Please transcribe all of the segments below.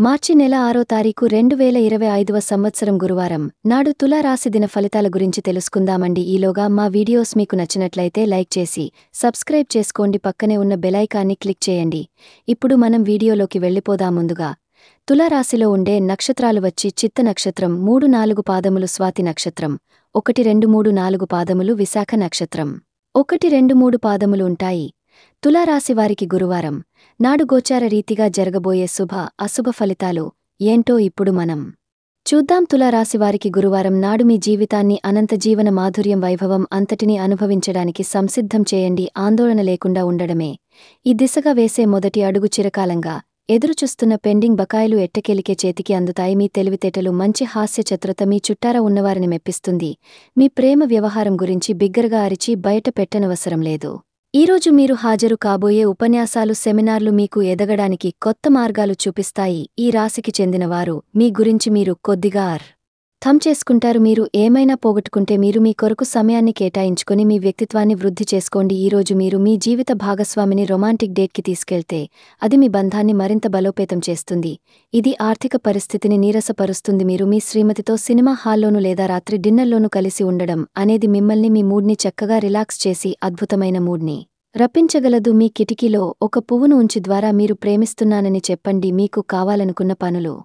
మార్చి నెల 6వ తారీఖు 2025వ సంవత్సరం గురువారం నాడు తులా రాశి దిన ఫలితాల గురించి తెలుసుకుందామండి. ఈలోగా మా వీడియోస్ మీకు నచ్చినట్లయితే లైక్ చేసి సబ్స్క్రైబ్ చేసుకోండి, పక్కనే ఉన్న బెలైకాన్ని క్లిక్ చేయండి. ఇప్పుడు మనం వీడియోలోకి వెళ్ళిపోదాం. ముందుగా తులారాశిలో ఉండే నక్షత్రాలు వచ్చి చిత్త నక్షత్రం 3-4 పాదములు, స్వాతి నక్షత్రం 1-2-3-4 పాదములు, విశాఖ నక్షత్రం 1-2-3 పాదములు ఉంటాయి. తులారాశి వారికి గురువారం నాడు గోచార రీతిగా జరగబోయే శుభ అశుభ ఫలితాలు ఏంటో ఇప్పుడు మనం చూద్దాం. తులారాశివారికి గురువారం నాడు మీ జీవితాన్ని అనంత జీవన మాధుర్యం వైభవం అంతటినీ అనుభవించడానికి సంసిద్ధం చేయండి. ఆందోళన లేకుండా ఉండడమే ఈ దిశగా వేసే మొదటి అడుగు. చిరకాలంగా ఎదురుచూస్తున్న పెండింగ్ బకాయిలు ఎట్టకేలికే చేతికి అందుతాయి. మీ తెలివితేటలు, మంచి హాస్య చతురత మీ చుట్టారా ఉన్నవారిని మెప్పిస్తుంది. మీ ప్రేమ వ్యవహారం గురించి బిగ్గరగా అరిచి బయట పెట్టనవసరం లేదు. ఈరోజు మీరు హాజరు కాబోయే ఉపన్యాసాలు, సెమినార్లు మీకు ఎదగడానికి కొత్త మార్గాలు చూపిస్తాయి. ఈ రాశికి చెందినవారు మీ గురించి మీరు కొద్దిగా అర్థం చేసుకుంటారు. మీరు ఏమైనా పోగొట్టుకుంటే మీరు మీ కొరకు సమయాన్ని కేటాయించుకొని మీ వ్యక్తిత్వాన్ని వృద్ధి చేసుకోండి. ఈరోజు మీరు మీ జీవిత భాగస్వామిని రొమాంటిక్ డేట్కి తీసుకెళ్తే అది మీ బంధాన్ని మరింత బలోపేతం చేస్తుంది. ఇది ఆర్థిక పరిస్థితిని నీరసపరుస్తుంది. మీరు మీ శ్రీమతితో సినిమా హాల్లోనూ లేదా రాత్రి డిన్నర్లోనూ కలిసి ఉండడం అనేది మిమ్మల్ని, మీ మూడ్ని చక్కగా రిలాక్స్ చేసి అద్భుతమైన మూడ్ని రప్పించగలదు. మీ కిటికీలో ఒక పువ్వును ఉంచి ద్వారా మీరు ప్రేమిస్తున్నానని చెప్పండి. మీకు కావాలనుకున్న పనులు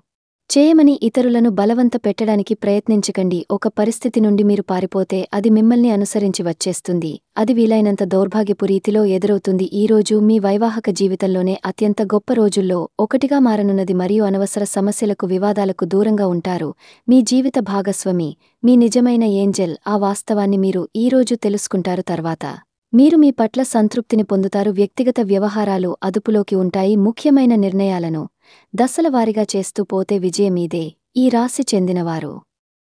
చేయమని ఇతరులను బలవంత పెట్టడానికి ప్రయత్నించకండి. ఒక పరిస్థితి నుండి మీరు పారిపోతే అది మిమ్మల్ని అనుసరించి వచ్చేస్తుంది. అది వీలైనంత దౌర్భాగ్యపు రీతిలో ఎదురవుతుంది. ఈరోజు మీ వైవాహిక జీవితంలోనే అత్యంత గొప్ప రోజుల్లో ఒకటిగా మారనున్నది మరియు అనవసర సమస్యలకు, వివాదాలకు దూరంగా ఉంటారు. మీ జీవిత భాగస్వామి మీ నిజమైన ఏంజెల్. ఆ వాస్తవాన్ని మీరు ఈరోజు తెలుసుకుంటారు. తర్వాత మీరు మీ పట్ల సంతృప్తిని పొందుతారు. వ్యక్తిగత వ్యవహారాలు అదుపులోకి ఉంటాయి. ముఖ్యమైన నిర్ణయాలను దశలవారీగా చేస్తూ పోతే విజయమీదే. ఈ రాశి చెందినవారు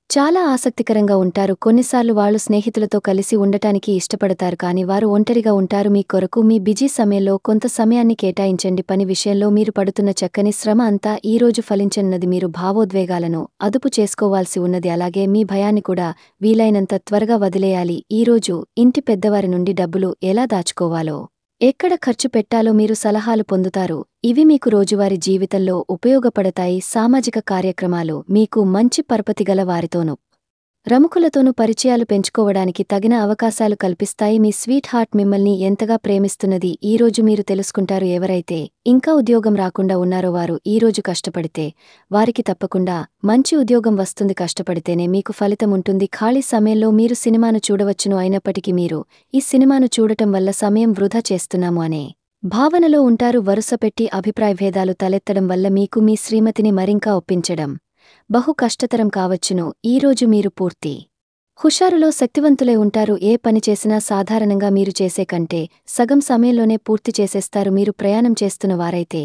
చాలా ఆసక్తికరంగా ఉంటారు. కొన్నిసార్లు వాళ్ళు స్నేహితులతో కలిసి ఉండటానికి ఇష్టపడతారు, కానీ వారు ఒంటరిగా ఉంటారు. మీ కొరకు మీ బిజీ సమయంలో కొంత సమయాన్ని కేటాయించండి. పని విషయంలో మీరు పడుతున్న చక్కని శ్రమ అంతా ఈరోజు ఫలించనున్నది. మీరు భావోద్వేగాలను అదుపు చేసుకోవాల్సి ఉన్నది, అలాగే మీ భయాన్ని కూడా వీలైనంత త్వరగా వదిలేయాలి. ఈరోజు ఇంటి పెద్దవారి నుండి డబ్బులు ఎలా దాచుకోవాలో, ఎక్కడ ఖర్చు పెట్టాలో మీరు సలహాలు పొందుతారు. ఇవి మీకు రోజువారీ జీవితంలో ఉపయోగపడతాయి. సామాజిక కార్యక్రమాలు మీకు మంచి పరపతిగల వారితోనూ ప్రముఖులతోనూ పరిచయాలు పెంచుకోవడానికి తగిన అవకాశాలు కల్పిస్తాయి. మీ స్వీట్ హార్ట్ మిమ్మల్ని ఎంతగా ప్రేమిస్తున్నది ఈరోజు మీరు తెలుసుకుంటారు. ఎవరైతే ఇంకా ఉద్యోగం రాకుండా ఉన్నారో వారు ఈరోజు కష్టపడితే వారికి తప్పకుండా మంచి ఉద్యోగం వస్తుంది. కష్టపడితేనే మీకు ఫలితం ఉంటుంది. ఖాళీ సమయంలో మీరు సినిమాను చూడవచ్చును, అయినప్పటికీ మీరు ఈ సినిమాను చూడటం వల్ల సమయం వృధా చేస్తున్నాము అనే భావనలో ఉంటారు. వరుసపెట్టి అభిప్రాయభేదాలు తలెత్తడం వల్ల మీకు మీ శ్రీమతిని మరింకా ఒప్పించడం బహు కష్టతరం కావచ్చును. ఈరోజు మీరు పూర్తి హుషారులో శక్తివంతులై ఉంటారు. ఏ పని చేసినా సాధారణంగా మీరు చేసే కంటే సగం సమయంలోనే పూర్తి చేసేస్తారు. మీరు ప్రయాణం చేస్తున్న వారైతే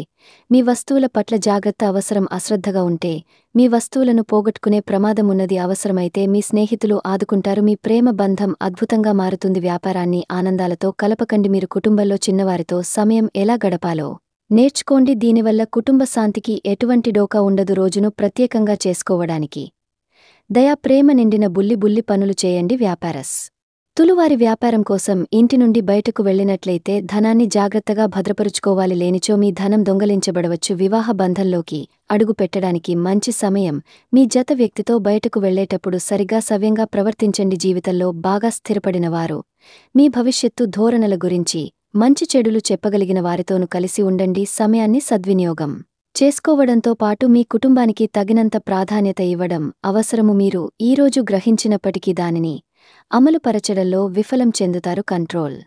మీ వస్తువుల పట్ల జాగ్రత్త అవసరం. అశ్రద్ధగా ఉంటే మీ వస్తువులను పోగొట్టుకునే ప్రమాదం ఉన్నది. అవసరమైతే మీ స్నేహితులు ఆదుకుంటారు. మీ ప్రేమ బంధం అద్భుతంగా మారుతుంది. వ్యాపారాన్ని ఆనందాలతో కలపకండి. మీరు కుటుంబంలో చిన్నవారితో సమయం ఎలా గడపాలో నేర్చుకోండి. దీనివల్ల కుటుంబ శాంతికి ఎటువంటి డోకా ఉండదు. రోజును ప్రత్యేకంగా చేసుకోవడానికి దయా, ప్రేమ నిండిన బుల్లి పనులు చేయండి. వ్యాపారస్ తులువారి వ్యాపారం కోసం ఇంటి నుండి బయటకు వెళ్లినట్లయితే ధనాన్ని జాగ్రత్తగా భద్రపరుచుకోవాలి, లేనిచో మీ ధనం దొంగలించబడవచ్చు. వివాహ బంధంలోకి అడుగు పెట్టడానికి మంచి సమయం. మీ జత వ్యక్తితో బయటకు వెళ్లేటప్పుడు సరిగా సవ్యంగా ప్రవర్తించండి. జీవితంలో బాగా స్థిరపడినవారు మీ భవిష్యత్తు ధోరణుల గురించి మంచి చెడులు చెప్పగలిగిన వారితోనూ కలిసి ఉండండి. సమయాన్ని సద్వినియోగం చేసుకోవడంతో పాటు మీ కుటుంబానికి తగినంత ప్రాధాన్యత ఇవ్వడం అవసరము. మీరు ఈరోజు గ్రహించినప్పటికీ దానిని అమలుపరచడంలో విఫలం చెందుతారు. కంట్రోల్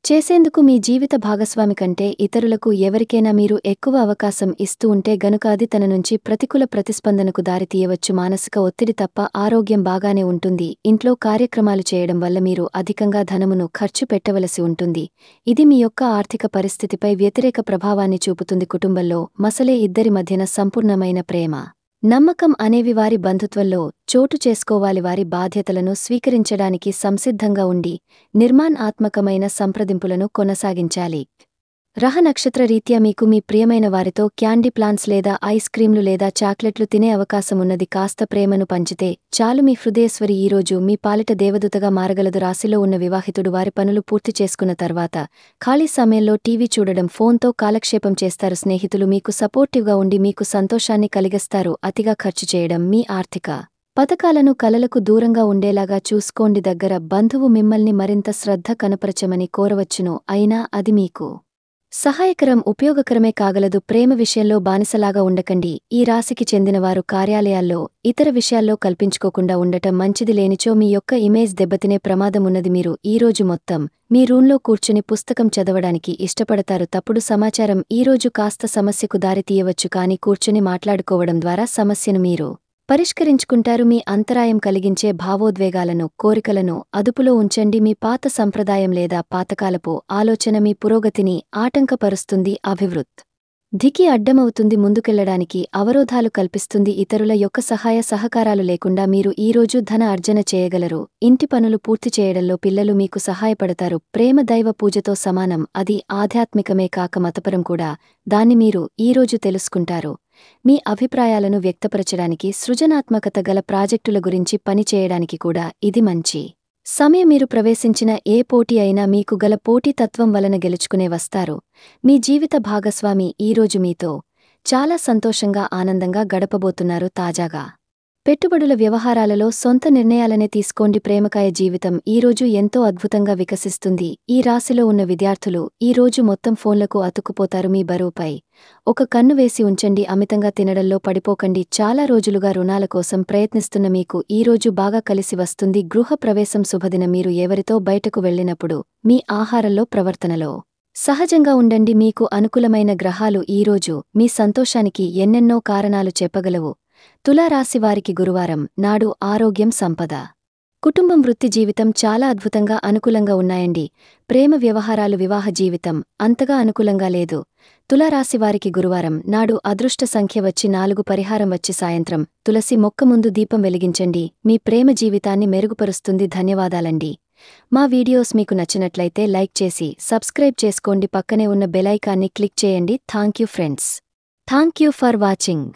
చేసేందుకు మీ జీవిత భాగస్వామి కంటే ఇతరులకు ఎవరికైనా మీరు ఎక్కువ అవకాశం ఇస్తూ ఉంటే గనుక అది తన నుంచి ప్రతికూల ప్రతిస్పందనకు దారితీయవచ్చు. మానసిక ఒత్తిడి తప్ప ఆరోగ్యం బాగానే ఉంటుంది. ఇంట్లో కార్యక్రమాలు చేయడం వల్ల మీరు అధికంగా ధనమును ఖర్చు పెట్టవలసి ఉంటుంది. ఇది మీ యొక్క ఆర్థిక పరిస్థితిపై వ్యతిరేక ప్రభావాన్ని చూపుతుంది. కుటుంబంలో మసలే ఇద్దరి మధ్యన సంపూర్ణమైన ప్రేమ, నమ్మకం అనేవి వారి బంధుత్వంలో చోటు చేసుకోవాలి. వారి బాధ్యతలను స్వీకరించడానికి సంసిద్ధంగా ఉండి నిర్మాణాత్మకమైన సంప్రదింపులను కొనసాగించాలి. గ్రహ నక్షత్ర రీత్యా మీకు మీ ప్రియమైన వారితో క్యాండీ ప్లాన్స్ లేదా ఐస్ క్రీంలు లేదా చాక్లెట్లు తినే అవకాశమున్నది. కాస్త ప్రేమను పంచితే చాలు మీ హృదయేశ్వరి ఈరోజు మీ పాలిట దేవదూతగా మారగలదు. రాశిలో ఉన్న వివాహితుడు వారి పనులు పూర్తి చేసుకున్న తర్వాత ఖాళీ సమయంలో టీవీ చూడడం, ఫోన్తో కాలక్షేపం చేస్తారు. స్నేహితులు మీకు సపోర్టివ్గా ఉండి మీకు సంతోషాన్ని కలిగిస్తారు. అతిగా ఖర్చు చేయడం మీ ఆర్థిక పథకాలను కలలకు దూరంగా ఉండేలాగా చూసుకోండి. దగ్గర బంధువు మిమ్మల్ని మరింత శ్రద్ధ కనపరచమని కోరవచ్చును, అయినా అది మీకు సహాయకరం ఉపయోగకరమే కాగలదు. ప్రేమ విషయంలో బానిసలాగా ఉండకండి. ఈ రాశికి చెందినవారు కార్యాలయాల్లో ఇతర విషయాల్లో కల్పించుకోకుండా ఉండటం మంచిది. లేనిచో మీ యొక్క ఇమేజ్ దెబ్బతినే ప్రమాదమున్నది. మీరు ఈరోజు మొత్తం మీ రూంలో కూర్చుని పుస్తకం చదవడానికి ఇష్టపడతారు. తప్పుడు సమాచారం ఈరోజు కాస్త సమస్యకు దారితీయవచ్చు, కానీ కూర్చుని మాట్లాడుకోవడం ద్వారా సమస్యను మీరు పరిష్కరించుకుంటారు. మీ అంతరాయం కలిగించే భావోద్వేగాలను, కోరికలను అదుపులో ఉంచండి. మీ పాత సంప్రదాయం లేదా పాతకాలపు ఆలోచన మీ పురోగతిని ఆటంకపరుస్తుంది, అభివృద్ధికి అడ్డమవుతుంది, ముందుకెళ్లడానికి అవరోధాలు కల్పిస్తుంది. ఇతరుల యొక్క సహాయ సహకారాలు లేకుండా మీరు ఈరోజు ధన అర్జన చేయగలరు. ఇంటి పనులు పూర్తి చేయడంలో పిల్లలు మీకు సహాయపడతారు. ప్రేమ దైవ పూజతో సమానం. అది ఆధ్యాత్మికమే కాక మతపరం కూడా. దాన్ని మీరు ఈరోజు తెలుసుకుంటారు. మీ అభిప్రాయాలను వ్యక్తపరచడానికి, సృజనాత్మకత గల ప్రాజెక్టుల గురించి పనిచేయడానికి కూడా ఇది మంచి సమయం. మీరు ప్రవేశించిన ఏ పోటీ అయినా మీకు గల పోటీతత్వం వలన గెలుచుకునే వస్తారు. మీ జీవిత భాగస్వామి ఈరోజు మీతో చాలా సంతోషంగా, ఆనందంగా గడపబోతున్నారు. తాజాగా పెట్టుబడుల వ్యవహారాలలో సొంత నిర్ణయాలనే తీసుకోండి. ప్రేమకాయ జీవితం ఈరోజు ఎంతో అద్భుతంగా వికసిస్తుంది. ఈ రాశిలో ఉన్న విద్యార్థులు ఈరోజు మొత్తం ఫోన్లకు అతుక్కుపోతారు. మీ బరువుపై ఒక కన్ను వేసి ఉంచండి. అమితంగా తినడంలో పడిపోకండి. చాలా రోజులుగా రుణాల కోసం ప్రయత్నిస్తున్న మీకు ఈరోజు బాగా కలిసి వస్తుంది. గృహ ప్రవేశం శుభదినం. మీరు ఎవరితో బయటకు వెళ్లినప్పుడు మీ ఆహారంలో, ప్రవర్తనలో సహజంగా ఉండండి. మీకు అనుకూలమైన గ్రహాలు ఈరోజు మీ సంతోషానికి ఎన్నెన్నో కారణాలు చెప్పగలవు. తులారాశివారికి గురువారం నాడు ఆరోగ్యం, సంపద, కుటుంబం, వృత్తి జీవితం చాలా అద్భుతంగా అనుకూలంగా ఉన్నాయండి. ప్రేమ వ్యవహారాలు, వివాహ జీవితం అంతగా అనుకూలంగా లేదు. తులారాశివారికి గురువారం నాడు అదృష్ట సంఖ్య వచ్చి 4. పరిహారం వచ్చి సాయంత్రం తులసి మొక్క ముందు దీపం వెలిగించండి. మీ ప్రేమ జీవితాన్ని మెరుగుపరుస్తుంది. ధన్యవాదాలండి. మా వీడియోస్ మీకు నచ్చినట్లయితే లైక్ చేసి సబ్స్క్రైబ్ చేసుకోండి. పక్కనే ఉన్న బెలైకాన్ని క్లిక్ చేయండి. Thank you friends. Thank you for watching.